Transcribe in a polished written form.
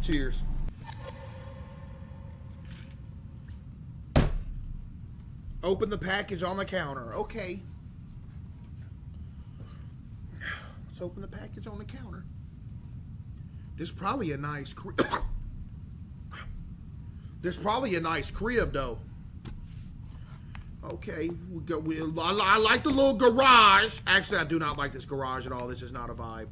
Cheers. Open the package on the counter. Okay. Let's open the package on the counter. This is probably a nice crib. This is probably a nice crib, though. Okay, I like the little garage. Actually, I do not like this garage at all. This is not a vibe.